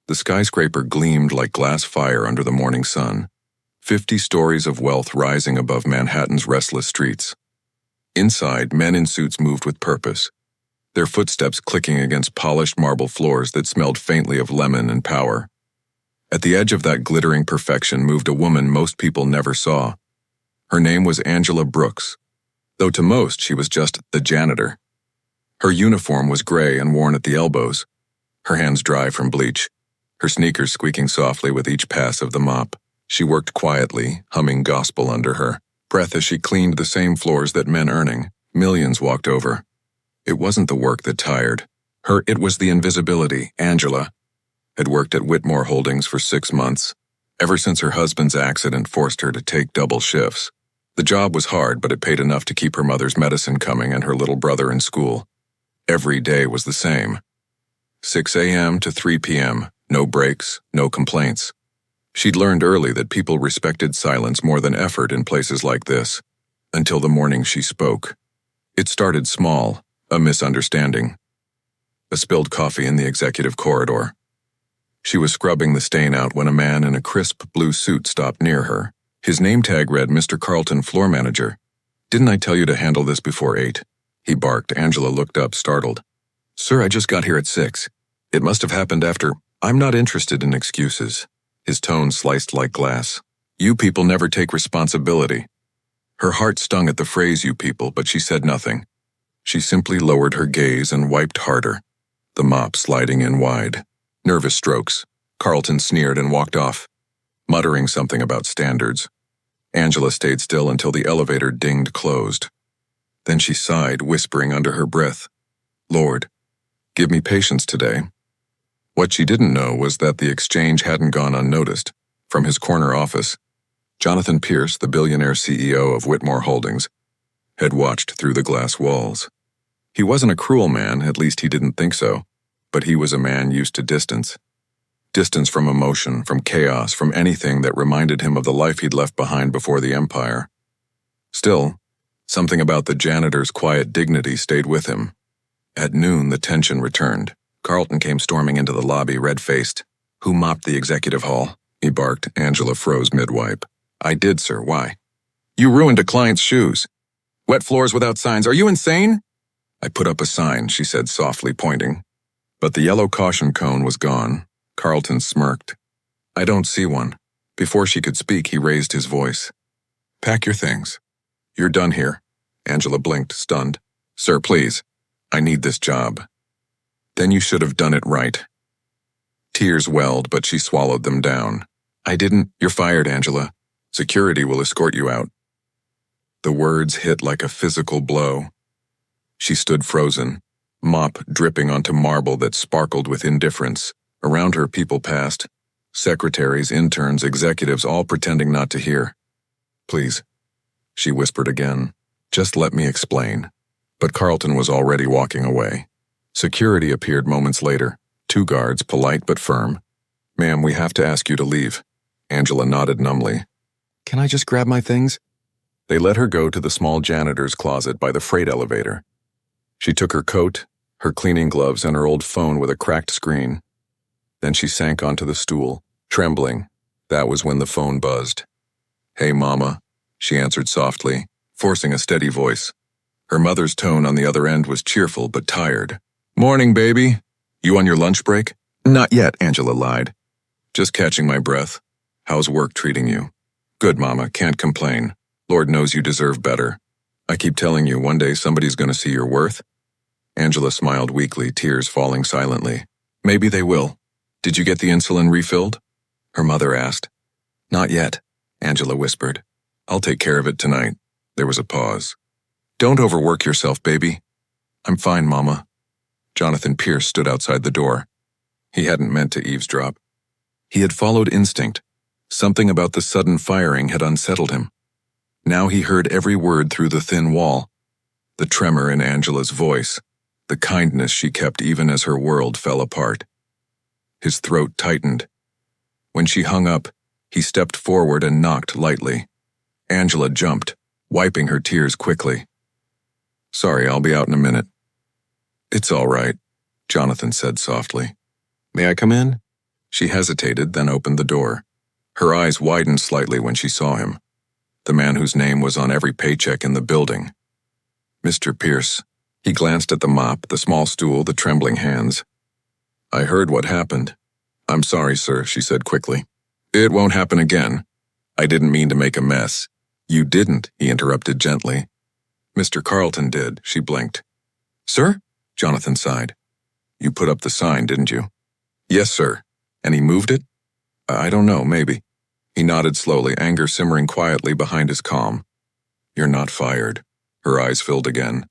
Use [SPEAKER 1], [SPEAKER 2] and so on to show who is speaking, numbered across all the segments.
[SPEAKER 1] The skyscraper gleamed like glass fire under the morning sun, 50 stories of wealth rising above Manhattan's restless streets. Inside, men in suits moved with purpose, their footsteps clicking against polished marble floors that smelled faintly of lemon and power. At the edge of that glittering perfection moved a woman most people never saw. Her name was Angela Brooks, though to most she was just the janitor. Her uniform was gray and worn at the elbows, her hands dry from bleach, her sneakers squeaking softly with each pass of the mop. She worked quietly, humming gospel under her breath as she cleaned the same floors that men earning millions walked over. It wasn't the work that tired her, it was the invisibility. Angela had worked at Whitmore Holdings for 6 months, ever since her husband's accident forced her to take double shifts. The job was hard, but it paid enough to keep her mother's medicine coming and her little brother in school. Every day was the same. 6 a.m. to 3 p.m., no breaks, no complaints. She'd learned early that people respected silence more than effort in places like this, until the morning she spoke. It started small, a misunderstanding. A spilled coffee in the executive corridor. She was scrubbing the stain out when a man in a crisp blue suit stopped near her. His name tag read Mr. Carlton, floor manager. "Didn't I tell you to handle this before 8? He barked. Angela looked up, startled. "Sir, I just got here at 6. It must have happened after. I'm not interested in excuses." His tone sliced like glass. "You people never take responsibility." Her heart stung at the phrase "you people," but she said nothing. She simply lowered her gaze and wiped harder, the mop sliding in wide. Nervous strokes. Carlton sneered and walked off, muttering something about standards. Angela stayed still until the elevator dinged closed. Then she sighed, whispering under her breath, "Lord, give me patience today." What she didn't know was that the exchange hadn't gone unnoticed. From his corner office, Jonathan Pierce, the billionaire CEO of Whitmore Holdings, had watched through the glass walls. He wasn't a cruel man, at least he didn't think so, but he was a man used to distance. Distance from emotion, from chaos, from anything that reminded him of the life he'd left behind before the empire. Still, something about the janitor's quiet dignity stayed with him. At noon, the tension returned. Carlton came storming into the lobby, red-faced. "Who mopped the executive hall?" he barked. Angela froze mid-wipe. "I did, sir. Why?" "You ruined a client's shoes. Wet floors without signs. Are you insane?" "I put up a sign," she said softly, pointing. But the yellow caution cone was gone. Carlton smirked. "I don't see one." Before she could speak, he raised his voice. "Pack your things. You're done here." Angela blinked, stunned. "Sir, please. I need this job." "Then you should have done it right." Tears welled, but she swallowed them down. "I didn't." "You're fired, Angela. Security will escort you out." The words hit like a physical blow. She stood frozen, mop dripping onto marble that sparkled with indifference. Around her, people passed. Secretaries, interns, executives, all pretending not to hear. "Please," she whispered again. "Just let me explain." But Carlton was already walking away. Security appeared moments later. 2 guards, polite but firm. "Ma'am, we have to ask you to leave." Angela nodded numbly. "Can I just grab my things?" They let her go to the small janitor's closet by the freight elevator. She took her coat, her cleaning gloves, and her old phone with a cracked screen. Then she sank onto the stool, trembling. That was when the phone buzzed. "Hey, Mama," she answered softly, forcing a steady voice. Her mother's tone on the other end was cheerful but tired. "Morning, baby. You on your lunch break?" "Not yet," Angela lied. "Just catching my breath. How's work treating you?" "Good, Mama. Can't complain. Lord knows you deserve better. I keep telling you, one day somebody's going to see your worth." Angela smiled weakly, tears falling silently. "Maybe they will. Did you get the insulin refilled?" her mother asked. "Not yet," Angela whispered. "I'll take care of it tonight." There was a pause. "Don't overwork yourself, baby." "I'm fine, Mama." Jonathan Pierce stood outside the door. He hadn't meant to eavesdrop. He had followed instinct. Something about the sudden firing had unsettled him. Now he heard every word through the thin wall. The tremor in Angela's voice, the kindness she kept even as her world fell apart. His throat tightened. When she hung up, he stepped forward and knocked lightly. Angela jumped, wiping her tears quickly. "Sorry, I'll be out in a minute." "It's all right," Jonathan said softly. "May I come in?" She hesitated, then opened the door. Her eyes widened slightly when she saw him, the man whose name was on every paycheck in the building. Mr. Pierce. He glanced at the mop, the small stool, the trembling hands. I heard what happened. I'm sorry, sir, she said quickly. It won't happen again. I didn't mean to make a mess. You didn't, he interrupted gently. Mr. Carlton did, she blinked. Sir? Jonathan sighed. You put up the sign, didn't you? Yes, sir. And he moved it? I don't know, maybe. He nodded slowly, anger simmering quietly behind his calm. You're not fired. Her eyes filled again.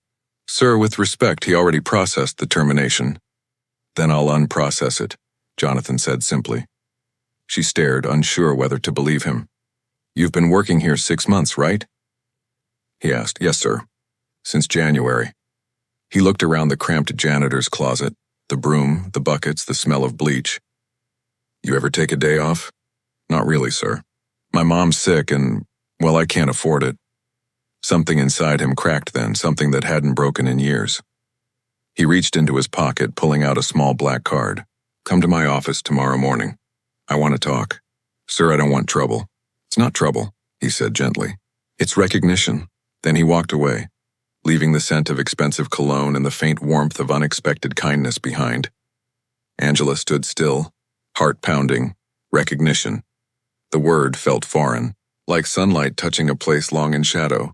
[SPEAKER 1] Sir, with respect, he already processed the termination. Then I'll unprocess it, Jonathan said simply. She stared, unsure whether to believe him. You've been working here 6 months, right? He asked. Yes, sir. Since January. He looked around the cramped janitor's closet, the broom, the buckets, the smell of bleach. You ever take a day off? Not really, sir. My mom's sick and, well, I can't afford it. Something inside him cracked then, something that hadn't broken in years. He reached into his pocket, pulling out a small black card. Come to my office tomorrow morning. I want to talk. Sir, I don't want trouble. It's not trouble, he said gently. It's recognition. Then he walked away, leaving the scent of expensive cologne and the faint warmth of unexpected kindness behind. Angela stood still, heart pounding. Recognition. The word felt foreign, like sunlight touching a place long in shadow.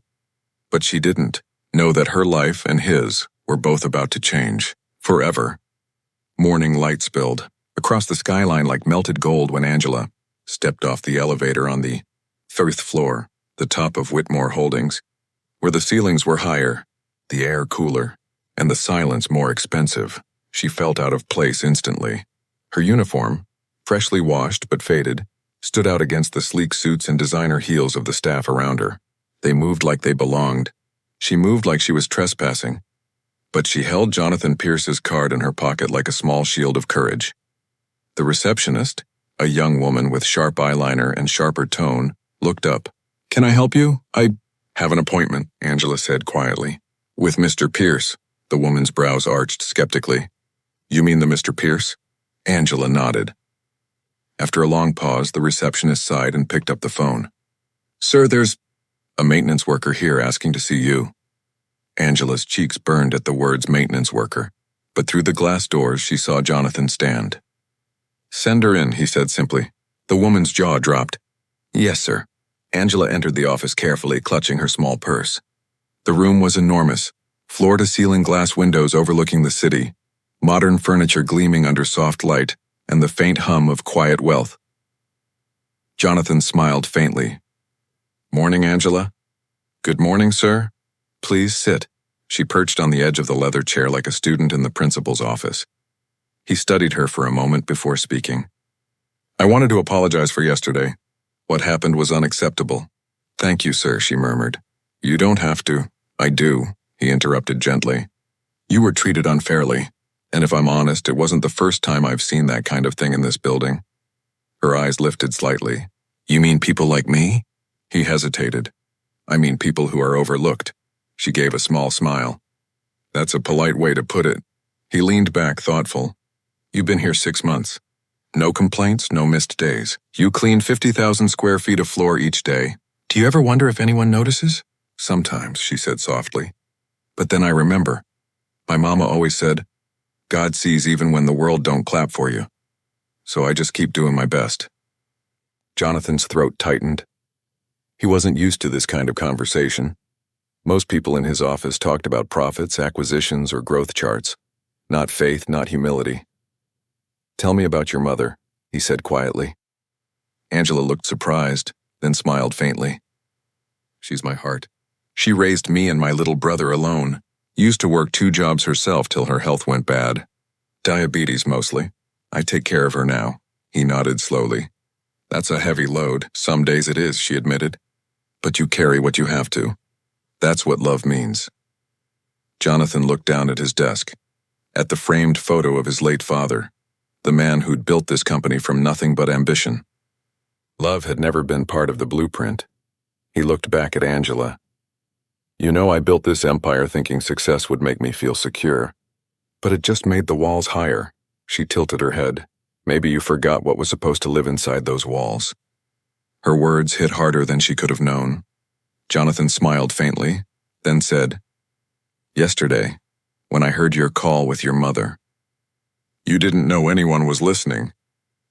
[SPEAKER 1] But she didn't know that her life and his were both about to change, forever. Morning light spilled across the skyline like melted gold when Angela stepped off the elevator on the 3rd floor, the top of Whitmore Holdings, where the ceilings were higher, the air cooler, and the silence more expensive. She felt out of place instantly. Her uniform, freshly washed but faded, stood out against the sleek suits and designer heels of the staff around her. They moved like they belonged. She moved like she was trespassing. But she held Jonathan Pierce's card in her pocket like a small shield of courage. The receptionist, a young woman with sharp eyeliner and sharper tone, looked up. Can I help you? I have an appointment, Angela said quietly. With Mr. Pierce, the woman's brows arched skeptically. You mean the Mr. Pierce? Angela nodded. After a long pause, the receptionist sighed and picked up the phone. Sir, there's a maintenance worker here asking to see you. Angela's cheeks burned at the words maintenance worker, but through the glass doors she saw Jonathan stand. Send her in, he said simply. The woman's jaw dropped. Yes, sir. Angela entered the office carefully, clutching her small purse. The room was enormous, floor-to-ceiling glass windows overlooking the city, modern furniture gleaming under soft light, and the faint hum of quiet wealth. Jonathan smiled faintly. Morning, Angela. Good morning, sir. Please sit. She perched on the edge of the leather chair like a student in the principal's office. He studied her for a moment before speaking. I wanted to apologize for yesterday. What happened was unacceptable. Thank you, sir, she murmured. You don't have to. I do, he interrupted gently. You were treated unfairly, and if I'm honest, it wasn't the first time I've seen that kind of thing in this building. Her eyes lifted slightly. You mean people like me? He hesitated. I mean people who are overlooked. She gave a small smile. That's a polite way to put it. He leaned back, thoughtful. You've been here 6 months. No complaints, no missed days. You clean 50,000 square feet of floor each day. Do you ever wonder if anyone notices? Sometimes, she said softly. But then I remember. My mama always said, God sees even when the world don't clap for you. So I just keep doing my best. Jonathan's throat tightened. He wasn't used to this kind of conversation. Most people in his office talked about profits, acquisitions, or growth charts. Not faith, not humility. Tell me about your mother, he said quietly. Angela looked surprised, then smiled faintly. She's my heart. She raised me and my little brother alone. Used to work 2 jobs herself till her health went bad. Diabetes mostly. I take care of her now. He nodded slowly. That's a heavy load. Some days it is, she admitted. But you carry what you have to. That's what love means. Jonathan looked down at his desk, at the framed photo of his late father, the man who'd built this company from nothing but ambition. Love had never been part of the blueprint. He looked back at Angela. You know, I built this empire thinking success would make me feel secure. But it just made the walls higher. She tilted her head. Maybe you forgot what was supposed to live inside those walls." Her words hit harder than she could have known. Jonathan smiled faintly, then said, "Yesterday, when I heard your call with your mother. You didn't know anyone was listening.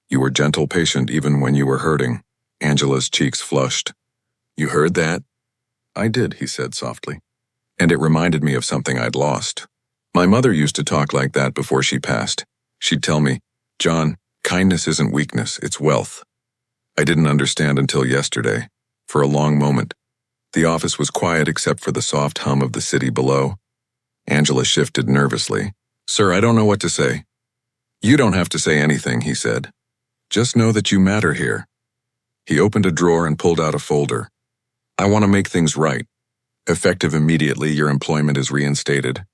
[SPEAKER 1] You were gentle, patient even when you were hurting." Angela's cheeks flushed. "You heard that?" "I did," he said softly. "And it reminded me of something I'd lost. My mother used to talk like that before she passed. She'd tell me, 'John, kindness isn't weakness, it's wealth.' I didn't understand until yesterday. For a long moment, the office was quiet except for the soft hum of the city below." Angela shifted nervously. "Sir, I don't know what to say." "You don't have to say anything," he said. "Just know that you matter here." He opened a drawer and pulled out a folder. "I want to make things right. Effective immediately, your employment is reinstated.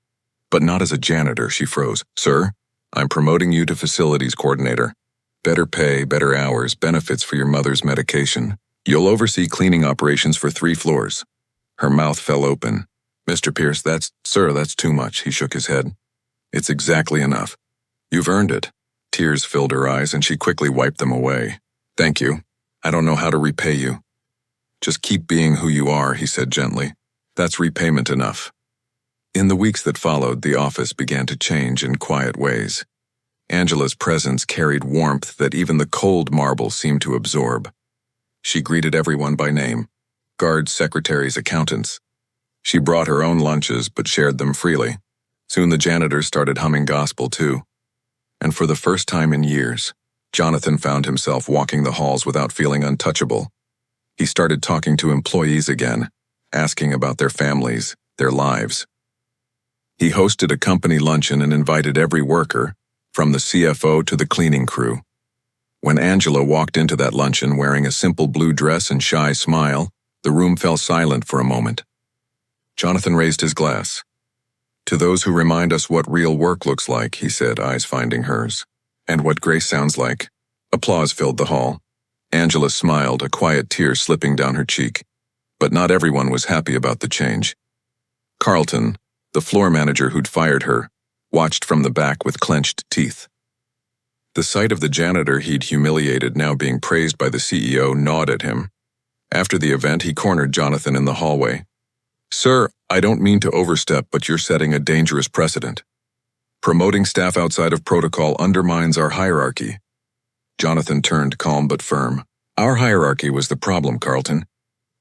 [SPEAKER 1] But not as a janitor," she froze. "Sir, I'm promoting you to facilities coordinator. Better pay, better hours, benefits for your mother's medication. You'll oversee cleaning operations for 3 floors. Her mouth fell open. "Mr. Pierce, that's too much," he shook his head. "It's exactly enough. You've earned it." Tears filled her eyes and she quickly wiped them away. "Thank you. I don't know how to repay you." "Just keep being who you are," he said gently. "That's repayment enough." In the weeks that followed, the office began to change in quiet ways. Angela's presence carried warmth that even the cold marble seemed to absorb. She greeted everyone by name: guards, secretaries, accountants. She brought her own lunches but shared them freely. Soon the janitors started humming gospel too. And for the first time in years, Jonathan found himself walking the halls without feeling untouchable. He started talking to employees again, asking about their families, their lives. He hosted a company luncheon and invited every worker, from the CFO to the cleaning crew. When Angela walked into that luncheon wearing a simple blue dress and shy smile, the room fell silent for a moment. Jonathan raised his glass. "To those who remind us what real work looks like," he said, eyes finding hers. "And what grace sounds like." Applause filled the hall. Angela smiled, a quiet tear slipping down her cheek. But not everyone was happy about the change. Carlton, the floor manager who'd fired her, watched from the back with clenched teeth. The sight of the janitor he'd humiliated now being praised by the CEO gnawed at him. After the event, he cornered Jonathan in the hallway. "Sir, I don't mean to overstep, but you're setting a dangerous precedent. Promoting staff outside of protocol undermines our hierarchy." Jonathan turned calm but firm. "Our hierarchy was the problem, Carlton,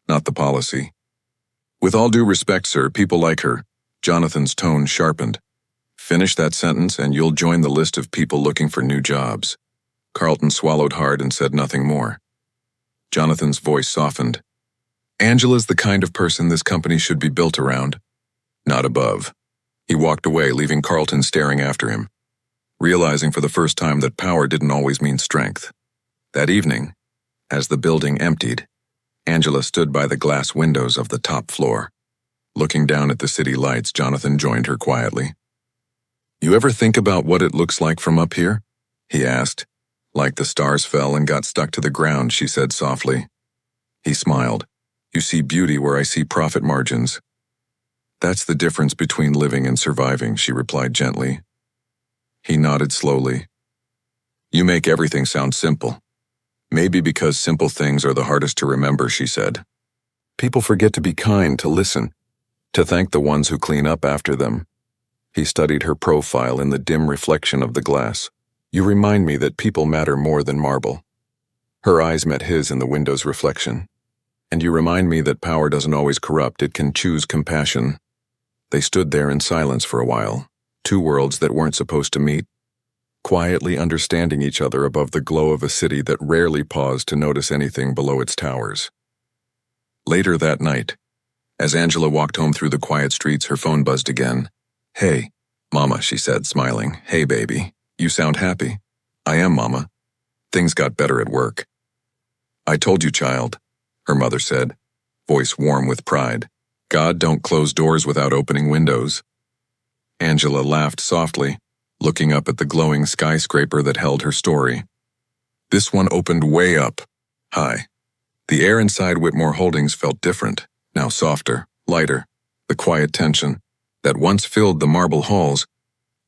[SPEAKER 1] not the policy." "With all due respect, sir, people like her." Jonathan's tone sharpened. "Finish that sentence and you'll join the list of people looking for new jobs." Carlton swallowed hard and said nothing more. Jonathan's voice softened. "Angela's the kind of person this company should be built around, not above." He walked away, leaving Carlton staring after him, realizing for the first time that power didn't always mean strength. That evening, as the building emptied, Angela stood by the glass windows of the top floor. Looking down at the city lights, Jonathan joined her quietly. "You ever think about what it looks like from up here?" he asked. "Like the stars fell and got stuck to the ground," she said softly. He smiled. "You see beauty where I see profit margins." "That's the difference between living and surviving," she replied gently. He nodded slowly. "You make everything sound simple." "Maybe because simple things are the hardest to remember," she said. "People forget to be kind, to listen, to thank the ones who clean up after them." He studied her profile in the dim reflection of the glass. "You remind me that people matter more than marble." Her eyes met his in the window's reflection. "And you remind me that power doesn't always corrupt, it can choose compassion." They stood there in silence for a while, 2 worlds that weren't supposed to meet, quietly understanding each other above the glow of a city that rarely paused to notice anything below its towers. Later that night, as Angela walked home through the quiet streets, her phone buzzed again. "Hey, Mama," she said, smiling. "Hey, baby. You sound happy." "I am, Mama. Things got better at work." "I told you, child," her mother said, voice warm with pride. "God don't close doors without opening windows." Angela laughed softly, looking up at the glowing skyscraper that held her story. This one opened way up, high. The air inside Whitmore Holdings felt different, now softer, lighter. The quiet tension that once filled the marble halls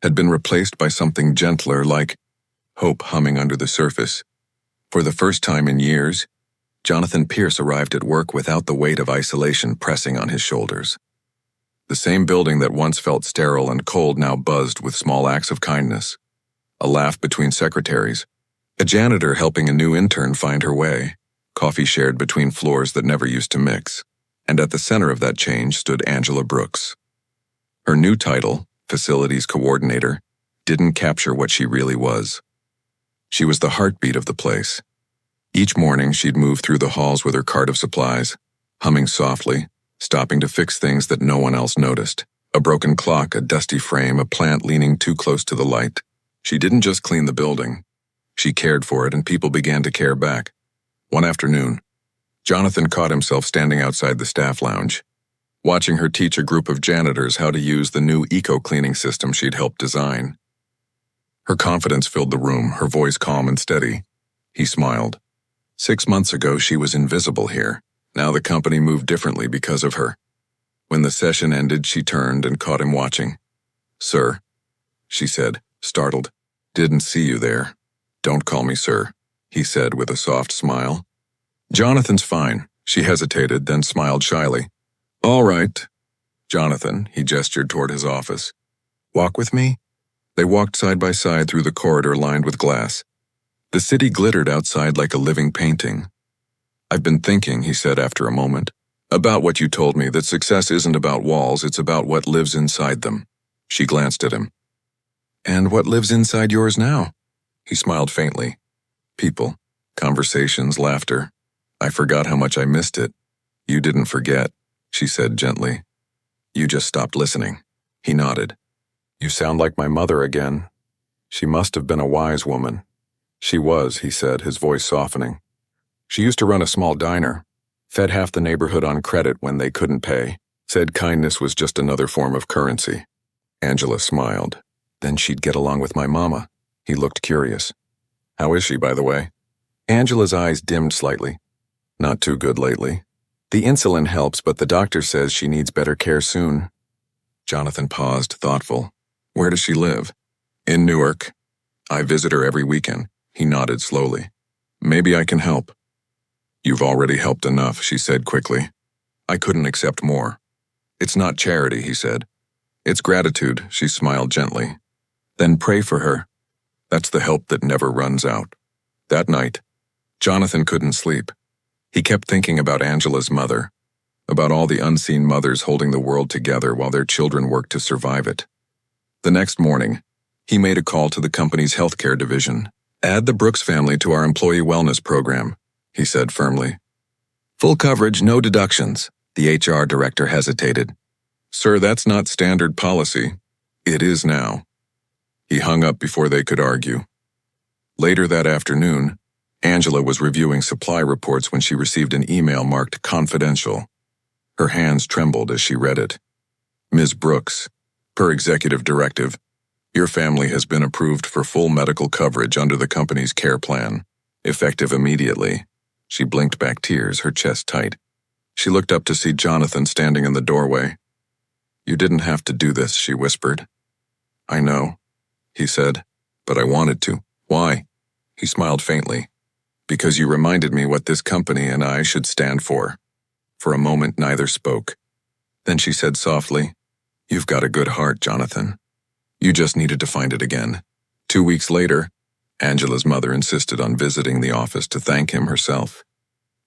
[SPEAKER 1] had been replaced by something gentler, like hope humming under the surface. For the first time in years, Jonathan Pierce arrived at work without the weight of isolation pressing on his shoulders. The same building that once felt sterile and cold now buzzed with small acts of kindness. A laugh between secretaries, a janitor helping a new intern find her way, coffee shared between floors that never used to mix. And at the center of that change stood Angela Brooks. Her new title, Facilities Coordinator, didn't capture what she really was. She was the heartbeat of the place. Each morning she'd move through the halls with her cart of supplies, humming softly, stopping to fix things that no one else noticed. A broken clock, a dusty frame, a plant leaning too close to the light. She didn't just clean the building. She cared for it, and people began to care back. One afternoon, Jonathan caught himself standing outside the staff lounge, watching her teach a group of janitors how to use the new eco-cleaning system she'd helped design. Her confidence filled the room, her voice calm and steady. He smiled. 6 months ago, she was invisible here. Now the company moved differently because of her. When the session ended, she turned and caught him watching. "Sir," she said, startled. "Didn't see you there." "Don't call me sir," he said with a soft smile. "Jonathan's fine." She hesitated, then smiled shyly. "All right, Jonathan," he gestured toward his office. "Walk with me?" They walked side by side through the corridor lined with glass. The city glittered outside like a living painting. "I've been thinking," he said after a moment, "about what you told me, that success isn't about walls, it's about what lives inside them." She glanced at him. "And what lives inside yours now?" He smiled faintly. "People, conversations, laughter. I forgot how much I missed it." "You didn't forget," she said gently. "You just stopped listening." He nodded. "You sound like my mother again." She must have been a wise woman. "She was," he said, his voice softening. "She used to run a small diner, fed half the neighborhood on credit when they couldn't pay, said kindness was just another form of currency." Angela smiled. "Then she'd get along with my mama." He looked curious. "How is she, by the way?" Angela's eyes dimmed slightly. "Not too good lately. The insulin helps, but the doctor says she needs better care soon." Jonathan paused, thoughtful. "Where does she live?" "In Newark. I visit her every weekend." He nodded slowly. "Maybe I can help." "You've already helped enough," she said quickly. "I couldn't accept more." "It's not charity," he said. "It's gratitude," she smiled gently. "Then pray for her. That's the help that never runs out." That night, Jonathan couldn't sleep. He kept thinking about Angela's mother, about all the unseen mothers holding the world together while their children worked to survive it. The next morning, he made a call to the company's healthcare division. "Add the Brooks family to our employee wellness program," he said firmly. "Full coverage, no deductions." The HR director hesitated. "Sir, that's not standard policy." "It is now." He hung up before they could argue. Later that afternoon, Angela was reviewing supply reports when she received an email marked confidential. Her hands trembled as she read it. "Ms. Brooks, per executive directive, your family has been approved for full medical coverage under the company's care plan, effective immediately." She blinked back tears, her chest tight. She looked up to see Jonathan standing in the doorway. "You didn't have to do this," she whispered. "I know," he said, "but I wanted to." "Why?" He smiled faintly. "Because you reminded me what this company and I should stand for." For a moment, neither spoke. Then she said softly, "You've got a good heart, Jonathan. You just needed to find it again." 2 weeks later, Angela's mother insisted on visiting the office to thank him herself.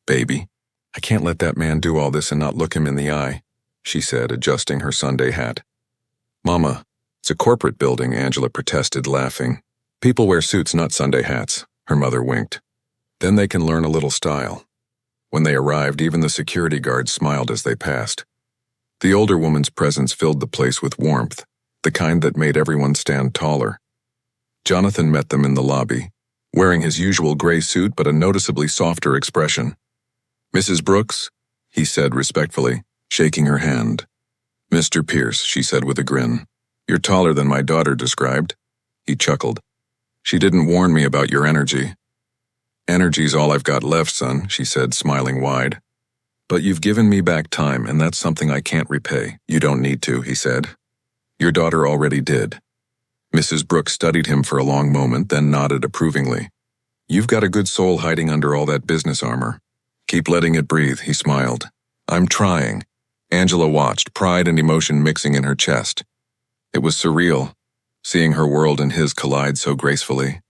[SPEAKER 1] "Baby, I can't let that man do all this and not look him in the eye," she said, adjusting her Sunday hat. "Mama, it's a corporate building," Angela protested, laughing. "People wear suits, not Sunday hats," her mother winked. "Then they can learn a little style." When they arrived, even the security guards smiled as they passed. The older woman's presence filled the place with warmth, the kind that made everyone stand taller. Jonathan met them in the lobby, wearing his usual gray suit but a noticeably softer expression. "Mrs. Brooks," he said respectfully, shaking her hand. "Mr. Pierce," she said with a grin. "You're taller than my daughter described." He chuckled. "She didn't warn me about your energy." "Energy's all I've got left, son," she said, smiling wide. "But you've given me back time, and that's something I can't repay." "You don't need to," he said. "Your daughter already did." Mrs. Brooks studied him for a long moment, then nodded approvingly. You've got a good soul hiding under all that business armor. Keep letting it breathe, he smiled. I'm trying. Angela watched, pride and emotion mixing in her chest. It was surreal, seeing her world and his collide so gracefully.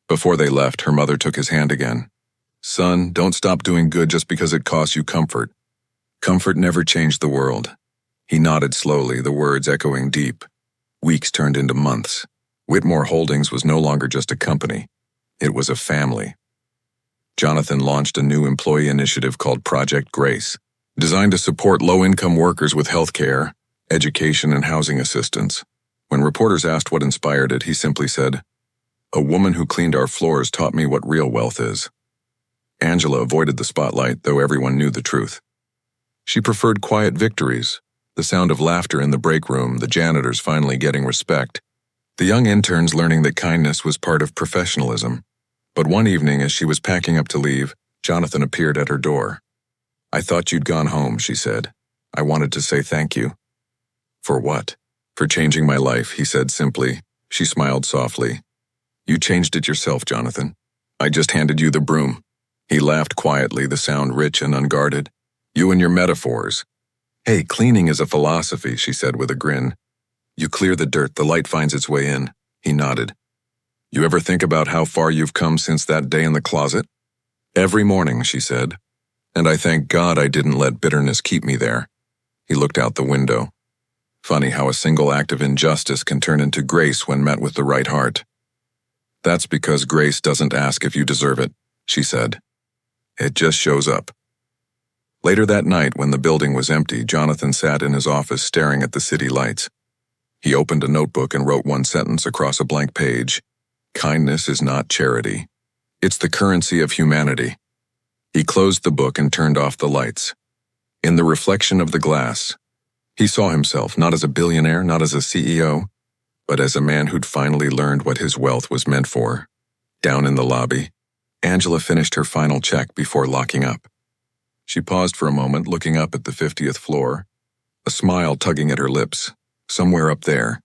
[SPEAKER 1] Before they left, her mother took his hand again. Son, don't stop doing good just because it costs you comfort. Comfort never changed the world. He nodded slowly, the words echoing deep. Weeks turned into months. Whitmore Holdings was no longer just a company. It was a family. Jonathan launched a new employee initiative called Project Grace, designed to support low-income workers with health care, education, and housing assistance. When reporters asked what inspired it, he simply said, "A woman who cleaned our floors taught me what real wealth is." Angela avoided the spotlight, though everyone knew the truth. She preferred quiet victories, the sound of laughter in the break room, the janitors finally getting respect, the young interns learning that kindness was part of professionalism. But one evening, as she was packing up to leave, Jonathan appeared at her door. "I thought you'd gone home," she said. "I wanted to say thank you." "For what?" "For changing my life," he said simply. She smiled softly. "You changed it yourself, Jonathan. I just handed you the broom." He laughed quietly, the sound rich and unguarded. "You and your metaphors." "Hey, cleaning is a philosophy," she said with a grin. "You clear the dirt, the light finds its way in." He nodded. "You ever think about how far you've come since that day in the closet?" "Every morning," she said. "And I thank God I didn't let bitterness keep me there." He looked out the window. Funny how a single act of injustice can turn into grace when met with the right heart. "That's because grace doesn't ask if you deserve it," she said. "It just shows up." Later that night, when the building was empty, Jonathan sat in his office staring at the city lights. He opened a notebook and wrote one sentence across a blank page. "Kindness is not charity. It's the currency of humanity." He closed the book and turned off the lights. In the reflection of the glass, he saw himself not as a billionaire, not as a CEO, but as a man who'd finally learned what his wealth was meant for. Down in the lobby, Angela finished her final check before locking up. She paused for a moment, looking up at the 50th floor, a smile tugging at her lips. Somewhere up there,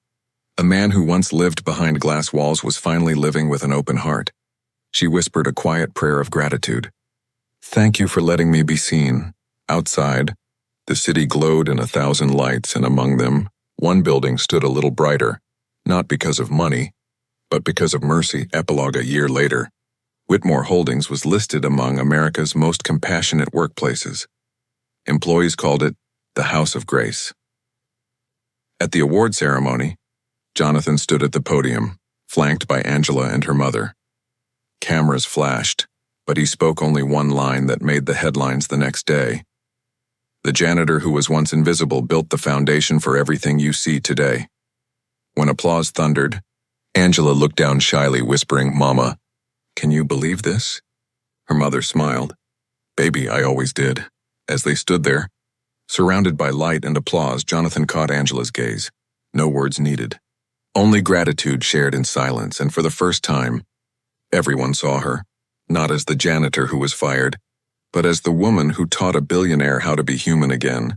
[SPEAKER 1] a man who once lived behind glass walls was finally living with an open heart. She whispered a quiet prayer of gratitude. "Thank you for letting me be seen." Outside, the city glowed in 1,000 lights, and among them, one building stood a little brighter, not because of money, but because of mercy. Epilogue: a year later, Whitmore Holdings was listed among America's most compassionate workplaces. Employees called it the House of Grace. At the award ceremony, Jonathan stood at the podium, flanked by Angela and her mother. Cameras flashed, but he spoke only one line that made the headlines the next day. "The janitor who was once invisible built the foundation for everything you see today." When applause thundered, Angela looked down shyly, whispering, "Mama, can you believe this?" Her mother smiled. "Baby, I always did." As they stood there, surrounded by light and applause, Jonathan caught Angela's gaze. No words needed. Only gratitude shared in silence, and for the first time, everyone saw her, not as the janitor who was fired, but as the woman who taught a billionaire how to be human again.